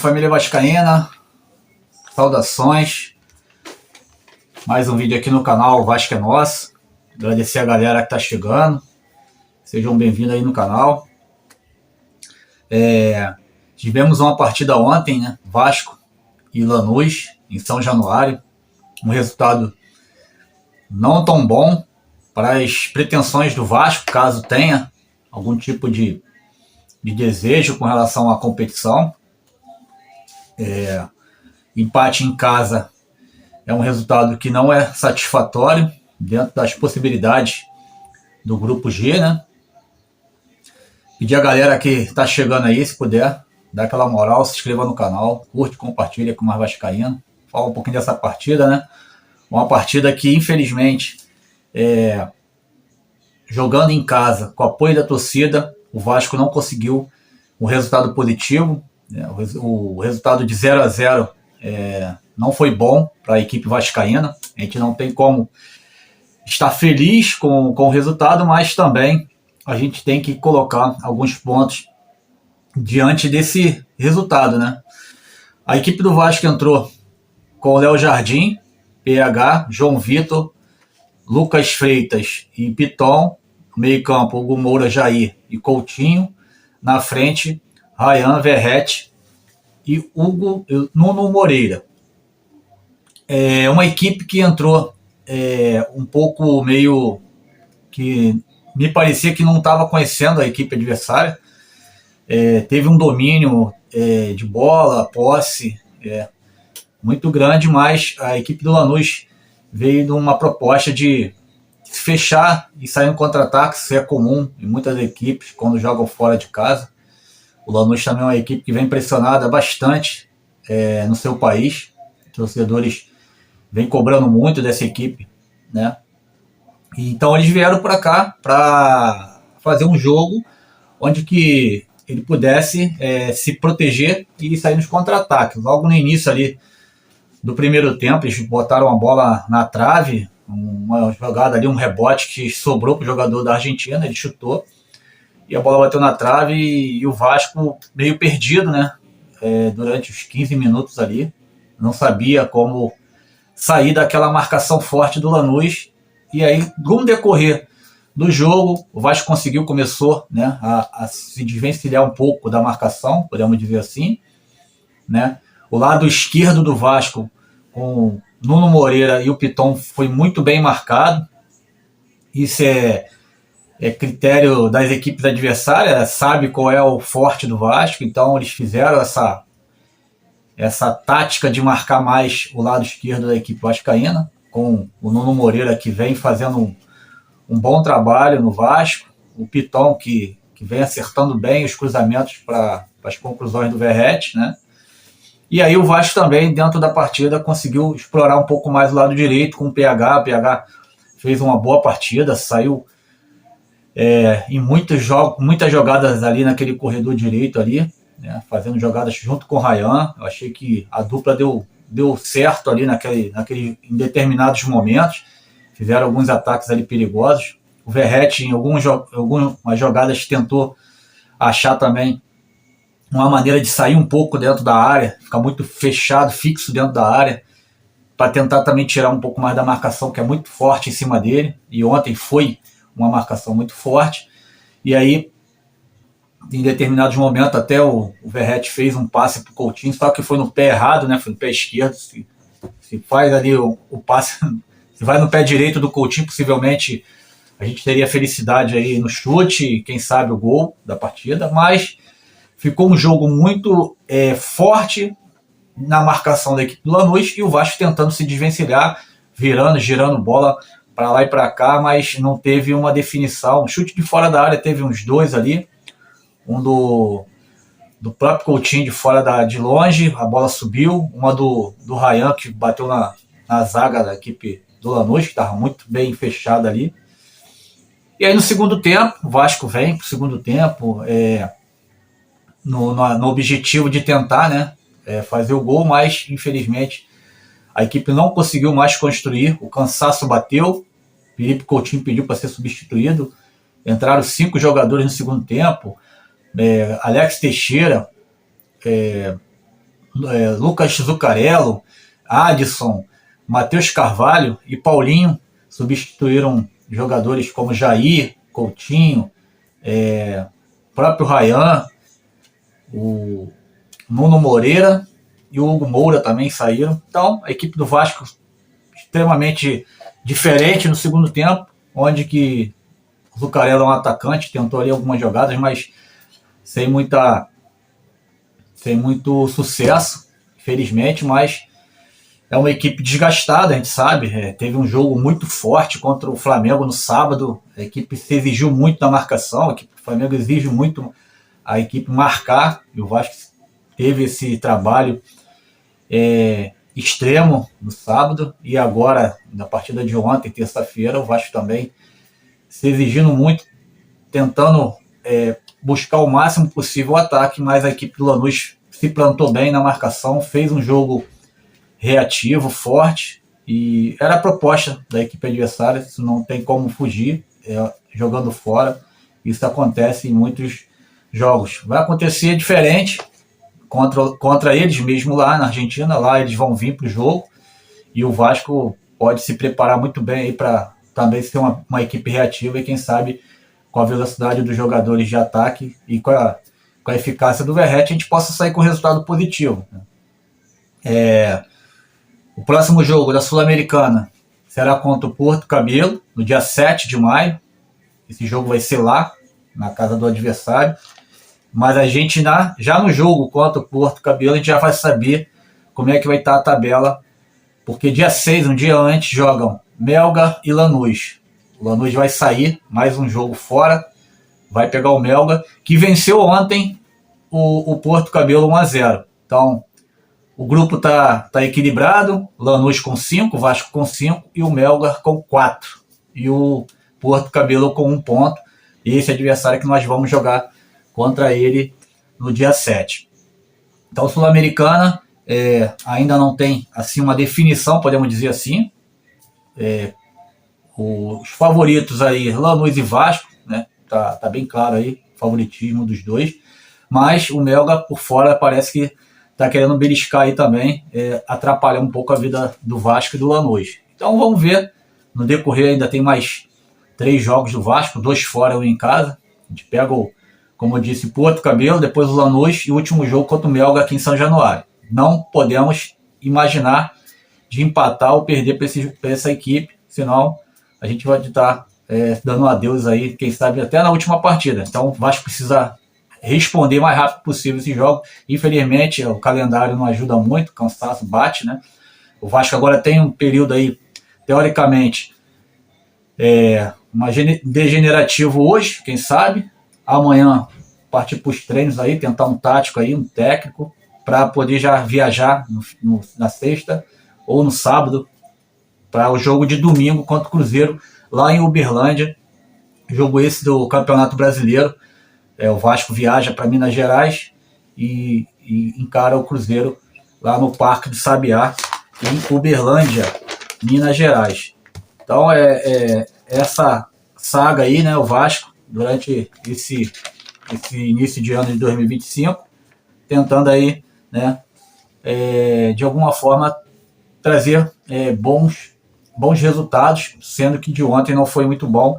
família vascaína, saudações. Mais um vídeo aqui no canal Vasco é Nosso. Agradecer a galera que está chegando. Sejam bem-vindos aí no canal. Tivemos uma partida ontem, né? Vasco e Lanús, em São Januário. Um resultado não tão bom para as pretensões do Vasco, caso tenha algum tipo de desejo com relação à competição. Empate em casa é um resultado que não é satisfatório dentro das possibilidades do grupo G, né? Pedir a galera que está chegando aí, se puder, dá aquela moral, se inscreva no canal, curte, compartilha com mais vascaíno. Fala um pouquinho dessa partida, né? Uma partida que, infelizmente, jogando em casa, com o apoio da torcida, o Vasco não conseguiu um resultado positivo. O resultado de 0-0 não foi bom para a equipe vascaína. A gente não tem como estar feliz com o resultado, mas também a gente tem que colocar alguns pontos diante desse resultado, né? A equipe do Vasco entrou com o Léo Jardim, PH, João Vitor, Lucas Freitas e Piton. Meio campo, Hugo Moura, Jair e Coutinho. Na frente, Ryan, Verrete e Nuno Moreira. Uma equipe que entrou um pouco meio que me parecia que não estava conhecendo a equipe adversária. Teve um domínio de bola, posse muito grande, mas a equipe do Lanús veio de uma proposta de se fechar e sair no contra-ataque. Isso é comum em muitas equipes quando jogam fora de casa. O Lanús também é uma equipe que vem pressionada bastante no seu país. Os torcedores vêm cobrando muito dessa equipe, né? Então eles vieram para cá para fazer um jogo onde que ele pudesse se proteger e sair nos contra-ataques. Logo no início ali do primeiro tempo, eles botaram a bola na trave, uma jogada ali, um rebote que sobrou para o jogador da Argentina, ele chutou e a bola bateu na trave e o Vasco meio perdido, né? Durante os 15 minutos ali, não sabia como sair daquela marcação forte do Lanús. E aí, no decorrer do jogo, o Vasco começou, né, a se desvencilhar um pouco da marcação, podemos dizer assim, né? O lado esquerdo do Vasco, com Nuno Moreira e o Piton, foi muito bem marcado. Isso é critério das equipes adversárias, sabe qual é o forte do Vasco, então eles fizeram essa tática de marcar mais o lado esquerdo da equipe vascaína, com o Nuno Moreira, que vem fazendo um bom trabalho no Vasco, o Piton, que vem acertando bem os cruzamentos para as conclusões do Verrete, né? E aí o Vasco também, dentro da partida, conseguiu explorar um pouco mais o lado direito com o PH. O PH fez uma boa partida, saiu em muitas jogadas ali naquele corredor direito ali, né, fazendo jogadas junto com o Ryan. Eu achei que a dupla deu certo ali em determinados momentos. Fizeram alguns ataques ali perigosos. O Verrete, em algumas jogadas, tentou achar também uma maneira de sair um pouco dentro da área, ficar muito fechado, fixo dentro da área, para tentar também tirar um pouco mais da marcação, que é muito forte em cima dele. E ontem foi uma marcação muito forte. E aí, em determinados momentos, até o Verrete fez um passe para o Coutinho, só que foi no pé errado, né? Foi no pé esquerdo. Se faz ali o passe, se vai no pé direito do Coutinho, possivelmente a gente teria felicidade aí no chute e quem sabe o gol da partida, mas ficou um jogo muito forte na marcação da equipe do Lanús e o Vasco tentando se desvencilhar, girando bola para lá e para cá, mas não teve uma definição. Um chute de fora da área teve uns dois ali, um do próprio Coutinho de fora de longe, a bola subiu, uma do Ryan que bateu na zaga da equipe do Lanús, que estava muito bem fechada ali. E aí no segundo tempo, o Vasco vem para o segundo tempo no objetivo de tentar, né, fazer o gol, mas infelizmente a equipe não conseguiu mais construir, o cansaço bateu, Felipe Coutinho pediu para ser substituído, entraram 5 jogadores no segundo tempo, Alex Teixeira Lucas Zuccarello, Adson, Matheus Carvalho e Paulinho substituíram jogadores como Jair, Coutinho, próprio Ryan, o Nuno Moreira e o Hugo Moura também saíram. Então, a equipe do Vasco extremamente diferente no segundo tempo, onde que o Zuccarello é um atacante, tentou ali algumas jogadas, mas sem muito sucesso, infelizmente, mas é uma equipe desgastada, a gente sabe. Teve um jogo muito forte contra o Flamengo no sábado, a equipe se exigiu muito na marcação, a equipe do Flamengo exige muito a equipe marcar, e o Vasco teve esse trabalho extremo no sábado, e agora, na partida de ontem, terça-feira, o Vasco também se exigindo muito, tentando buscar o máximo possível o ataque, mas a equipe do Lanús se plantou bem na marcação, fez um jogo reativo, forte, e era a proposta da equipe adversária, isso não tem como fugir, jogando fora, isso acontece em muitos jogos. Vai acontecer diferente contra eles mesmo lá na Argentina, lá eles vão vir para o jogo, e o Vasco pode se preparar muito bem para também ser uma equipe reativa, e quem sabe com a velocidade dos jogadores de ataque e com a eficácia do Verratti, a gente possa sair com resultado positivo. O próximo jogo da Sul-Americana será contra o Porto Cabelo, no dia 7 de maio. Esse jogo vai ser lá, na casa do adversário. Mas a gente, já no jogo contra o Porto Cabelo, a gente já vai saber como é que vai estar a tabela, porque dia 6, um dia antes, jogam Melgar e Lanús. O Lanús vai sair, mais um jogo fora, vai pegar o Melgar, que venceu ontem o Porto Cabelo 1-0. Então, o grupo tá equilibrado, Lanús com 5, Vasco com 5 e o Melgar com 4. E o Porto Cabelo com 1 ponto. E esse adversário que nós vamos jogar contra ele no dia 7. Então, Sul-Americana ainda não tem assim uma definição, podemos dizer assim. Os favoritos aí, Lanús e Vasco, né? Tá bem claro aí o favoritismo dos dois. Mas o Melgar por fora parece que está querendo beliscar aí também, atrapalhar um pouco a vida do Vasco e do Lanús. Então vamos ver, no decorrer ainda tem mais 3 jogos do Vasco, 2 fora e 1 em casa. A gente pega, como eu disse, Porto Cabelo, depois o Lanús e o último jogo contra o Melgar aqui em São Januário. Não podemos imaginar de empatar ou perder para essa equipe, senão a gente vai estar dando um adeus aí, quem sabe até na última partida. Então o Vasco precisa responder o mais rápido possível esse jogo. Infelizmente, o calendário não ajuda muito, o cansaço bate, né? O Vasco agora tem um período aí, teoricamente, degenerativo hoje, quem sabe. Amanhã, partir para os treinos aí, tentar um tático aí, um técnico, para poder já viajar na sexta ou no sábado, para o jogo de domingo contra o Cruzeiro, lá em Uberlândia. Jogo esse do Campeonato Brasileiro. O Vasco viaja para Minas Gerais e encara o Cruzeiro lá no Parque do Sabiá, em Uberlândia, Minas Gerais. Então essa saga aí, né, o Vasco, durante esse início de ano de 2025, tentando aí, né, de alguma forma trazer bons resultados, sendo que de ontem não foi muito bom.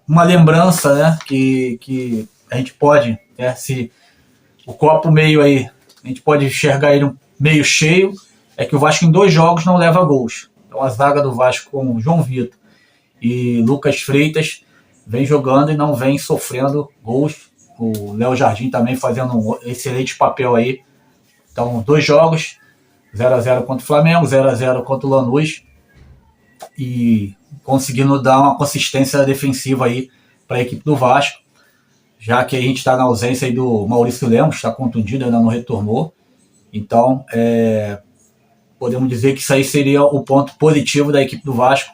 Uma lembrança, né, que a gente pode, se o copo meio aí, a gente pode enxergar ele meio cheio, é que o Vasco em 2 jogos não leva gols. Então a zaga do Vasco com João Vitor e Lucas Freitas vem jogando e não vem sofrendo gols. O Léo Jardim também fazendo um excelente papel aí. Então 2 jogos, 0-0 contra o Flamengo, 0-0 contra o Lanús, e conseguindo dar uma consistência defensiva aí para a equipe do Vasco, já que a gente está na ausência aí do Maurício Lemos, está contundido, ainda não retornou. Então, podemos dizer que isso aí seria o ponto positivo da equipe do Vasco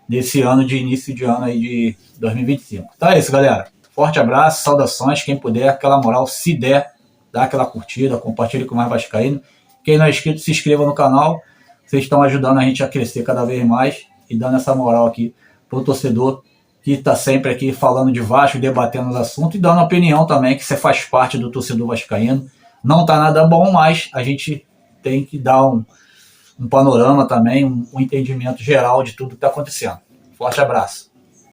nesse ano de início de ano aí de 2025. Então é isso, galera. Forte abraço, saudações. Quem puder, aquela moral, se der, dá aquela curtida, compartilhe com mais vascaíno. Quem não é inscrito, se inscreva no canal. Vocês estão ajudando a gente a crescer cada vez mais e dando essa moral aqui pro torcedor que está sempre aqui falando de Vasco, debatendo os assuntos e dando opinião também, que você faz parte do torcedor vascaíno. Não está nada bom, mas a gente tem que dar um panorama também, um entendimento geral de tudo que está acontecendo. Forte abraço.